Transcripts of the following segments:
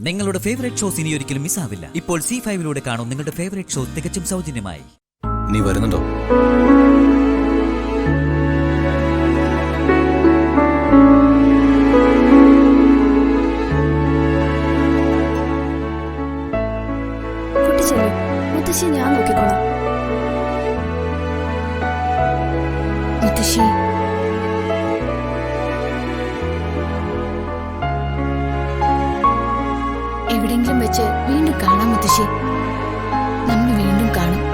നിങ്ങളുടെ favourite shows ഇനി ഒരിക്കലും മിസ്സാവില്ല. ഇപ്പോൾ C5 കാണും നിങ്ങളുടെ ഫേവറേറ്റ് ഷോ തികച്ചും സൗജന്യമായി. നീ വരുന്നുണ്ടോ? മുത്തശ്ശി, ഞാൻ നോക്കിക്കോളാം. മുത്തശ്ശി, എവിടെയെങ്കിലും വെച്ച് വീണ്ടും കാണാം. മുത്തശ്ശി, നമ്മൾ വീണ്ടും കാണും.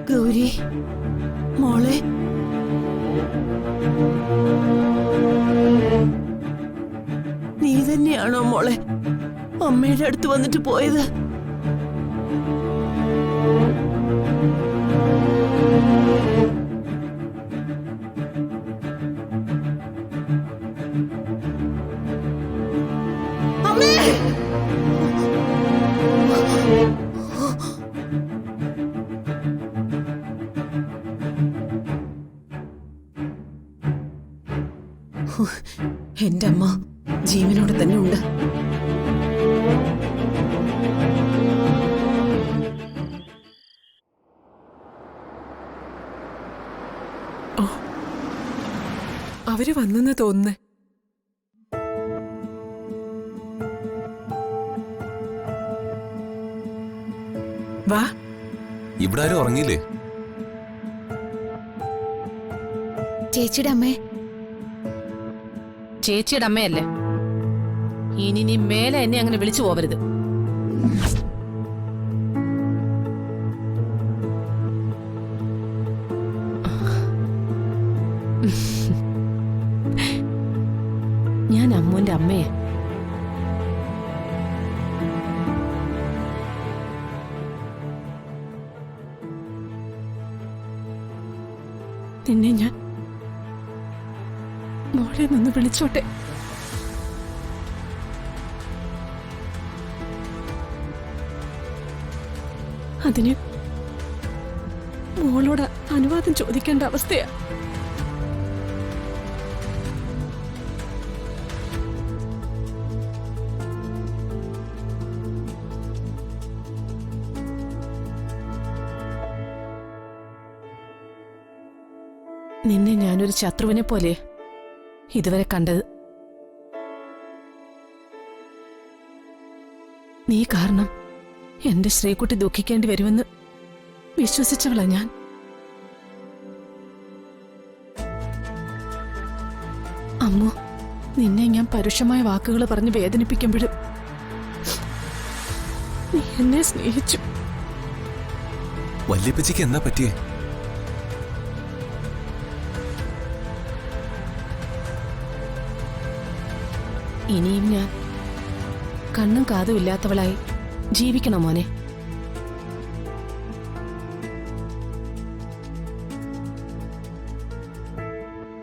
ഗൗരി മോളെ, നീ തന്നെയാണോ മോളെ അമ്മയുടെ അടുത്ത് വന്നിട്ട് പോയത്? അമ്മേ! എന്റെ അമ്മ ജീവനോടെ തന്നെ ഉണ്ട്. അവര് വന്നെന്ന് തോന്നുന്നേ. വാ. ഇവിടെ ആരും ഉറങ്ങിയില്ലേ? ചേച്ചിയുടെ അമ്മേ. ചേച്ചിയുടെ അമ്മയല്ലേ. ഇനി നീ മേലെ എന്നെ അങ്ങനെ വിളിച്ചു പോവരുത്. ഞാൻ അമ്മുവിന്റെ അമ്മയെ. നിന്നെ ഞാൻ മോളെ നിന്ന് വിളിച്ചോട്ടെ. അതിന് മോളോട് അനുവാദം ചോദിക്കേണ്ട അവസ്ഥയാ. നിന്നെ ഞാനൊരു ശത്രുവിനെ പോലെ ഇതുവരെ കണ്ടത്. നീ കാരണം എന്റെ ശ്രീകുട്ടി ദുഃഖിക്കേണ്ടി വരുമെന്ന് വിശ്വസിച്ചവളാ ഞാൻ. അമ്മു, നിന്നെ ഞാൻ പരുഷമായ വാക്കുകൾ പറഞ്ഞ് വേദനിപ്പിക്കുമ്പോഴും നീ എന്നെ സ്നേഹിച്ചു. വല്യപ്പച്ചിക്ക് എന്താ പറ്റിയേ? ഇനിയും ഞാൻ കണ്ണും കാതും ഇല്ലാത്തവളായി ജീവിക്കണം മോനെ.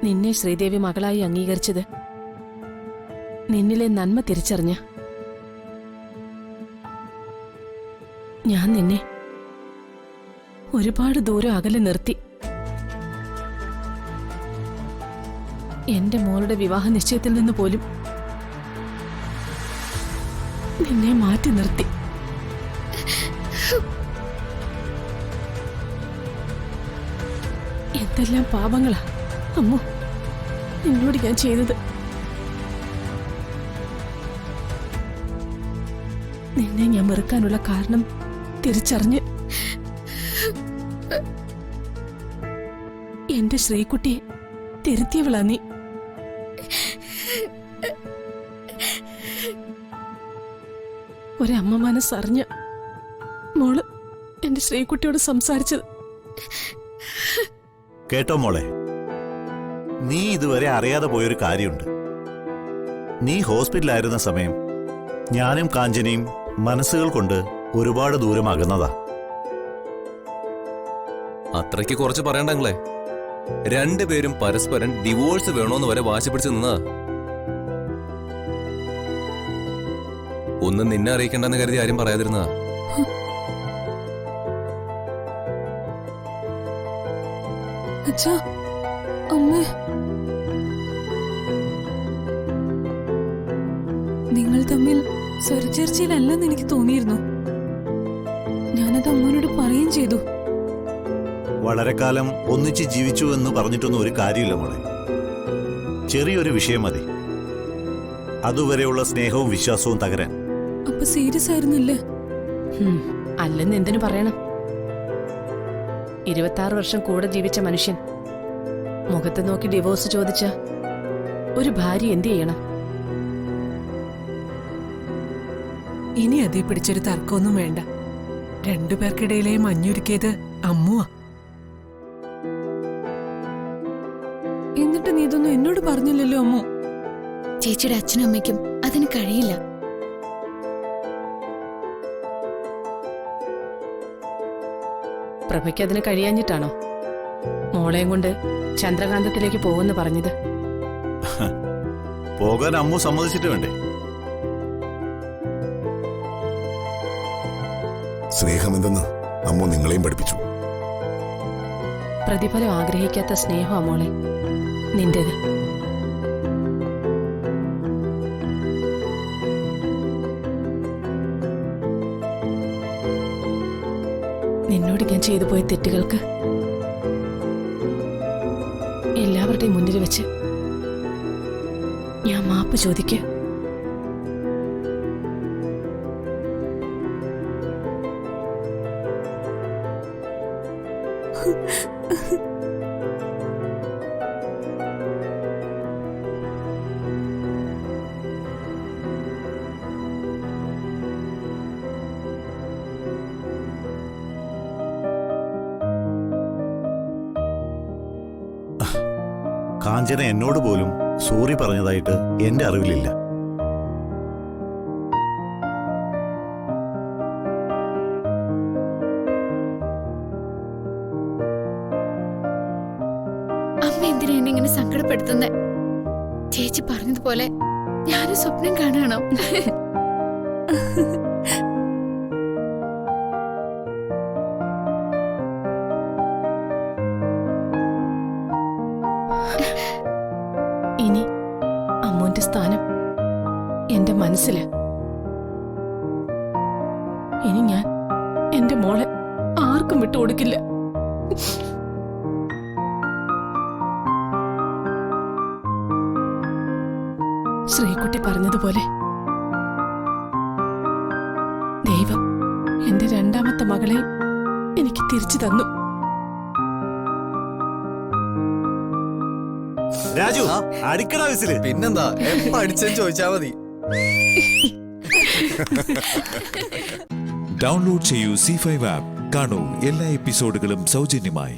നിന്നെ ശ്രീദേവി മകളായി അംഗീകരിച്ചത് നിന്നിലെ നന്മ തിരിച്ചറിഞ്ഞ. ഞാൻ നിന്നെ ഒരുപാട് ദൂരം അകലെ നിർത്തി. എന്റെ മോളുടെ വിവാഹ നിശ്ചയത്തിൽ നിന്ന് പോലും നിന്നെ മാറ്റി നിർത്തി. എന്തെല്ലാം പാപങ്ങളാ അമ്മു നിന്നോട് ഞാൻ ചെയ്തത്. നിന്നെ ഞാൻ വെറുക്കാനുള്ള കാരണം തിരിച്ചറിഞ്ഞ് എന്റെ ശ്രീകുട്ടിയെ തിരുത്തിയവളാ നീ. ഒരമ്മ മനസ്സറിഞ്ഞ് മോള് എന്റെ ശ്രീകുട്ടിയോട് സംസാരിച്ചത്. കേട്ടോ മോളെ, നീ ഇതുവരെ അറിയാതെ പോയൊരു കാര്യമുണ്ട്. നീ ഹോസ്പിറ്റലായിരുന്ന സമയം ഞാനും കാഞ്ചനയും മനസ്സുകൾ കൊണ്ട് ഒരുപാട് ദൂരം അകന്നതാ. അത്രയ്ക്ക് കുറച്ച് പറയണ്ടങ്ങളെ. രണ്ടുപേരും പരസ്പരം ഡിവോഴ്സ് വേണോന്ന് വരെ വാശി പിടിച്ച് നിന്നാ. ഒന്നും നിന്നെ അറിയിക്കണ്ടെന്ന് കരുതി ആരും പറയാതിരുന്നാ. അച്ഛാ, അമ്മേ, നിങ്ങൾ തമ്മിൽ സ്വരച്ചേർച്ചയിലല്ലെന്ന് എനിക്ക് തോന്നിയിരുന്നു. ഞാനത് അമ്മയോട് പറയുകയും ചെയ്തു. വളരെ കാലം ഒന്നിച്ച് ജീവിച്ചു എന്ന് പറഞ്ഞിട്ടൊന്നും ഒരു കാര്യമില്ല മോളെ. ചെറിയൊരു വിഷയം മതി അതുവരെയുള്ള സ്നേഹവും വിശ്വാസവും തകരാൻ. അപ്പൊ സീരിയസ് ആയിരുന്നില്ലേ? അല്ലെന്ന് എന്തിനു പറയണം? 26 വർഷം കൂടെ ജീവിച്ച മനുഷ്യൻ മുഖത്ത് നോക്കി ഡിവോഴ്സ് ചോദിച്ച ഒരു ഭാര്യ എന്ത് ചെയ്യണം? ഇനി അതേ പിടിച്ചൊരു തർക്കമൊന്നും വേണ്ട. രണ്ടുപേർക്കിടയിലെയും മഞ്ഞുരുക്കിയത് അമ്മുവാ. എന്നിട്ട് നീ ഇതൊന്നും എന്നോട് പറഞ്ഞില്ലല്ലോ അമ്മു. ചേച്ചിയുടെ അച്ഛനും അമ്മയ്ക്കും അതിന് കഴിയില്ല. പ്രഭയ്ക്ക് അതിന് കഴിയാഞ്ഞിട്ടാണോ മോളെയും കൊണ്ട് ചന്ദ്രകാന്തത്തിലേക്ക് പോകുമെന്ന് പറഞ്ഞത്? പോകാൻ അമ്മു സമ്മതിച്ചിട്ട് വേണ്ടേ? സ്നേഹമെന്തെന്ന് അമ്മ നിങ്ങളെയും പഠിപ്പിച്ചു. പ്രതിഫലം ആഗ്രഹിക്കാത്ത സ്നേഹമാ മോളെ നിന്റേത്. നിന്നോട് ഞാൻ ചെയ്തു പോയ തെറ്റുകൾക്ക് എല്ലാവരുടെയും മുന്നിൽ വെച്ച് ഞാൻ മാപ്പ് ചോദിക്കുക. കാഞ്ചന എന്നോട് പോലും സോറി പറഞ്ഞതായിട്ട് എന്റെ അറിവിലില്ല. അമ്മ എന്തിനാ എന്നെ ഇങ്ങനെ സങ്കടപ്പെടുത്തുന്നേ? ചേച്ചി പറഞ്ഞതുപോലെ ഞാനും സ്വപ്നം കാണാണോ? ഇനി അമ്മൂന്റെ സ്ഥാനം എന്റെ മനസ്സില്. ഇനി ഞാൻ എന്റെ മോളെ ആർക്കും വിട്ടുകൊടുക്കില്ല. ശ്രീകുട്ടി പറഞ്ഞതുപോലെ ദൈവം എന്റെ രണ്ടാമത്തെ മകളെയും എനിക്ക് തിരിച്ചു തന്നു. രാജു, അടിക്കടാ വിസില്. പിന്നെന്താ, എപ്പ അടിച്ചെന്ന് ചോദിച്ചാ മതി. ഡൗൺലോഡ് ചെയ്യൂ C5 ആപ്പ്. കാണൂ എല്ലാ എപ്പിസോഡുകളും സൗജന്യമായി.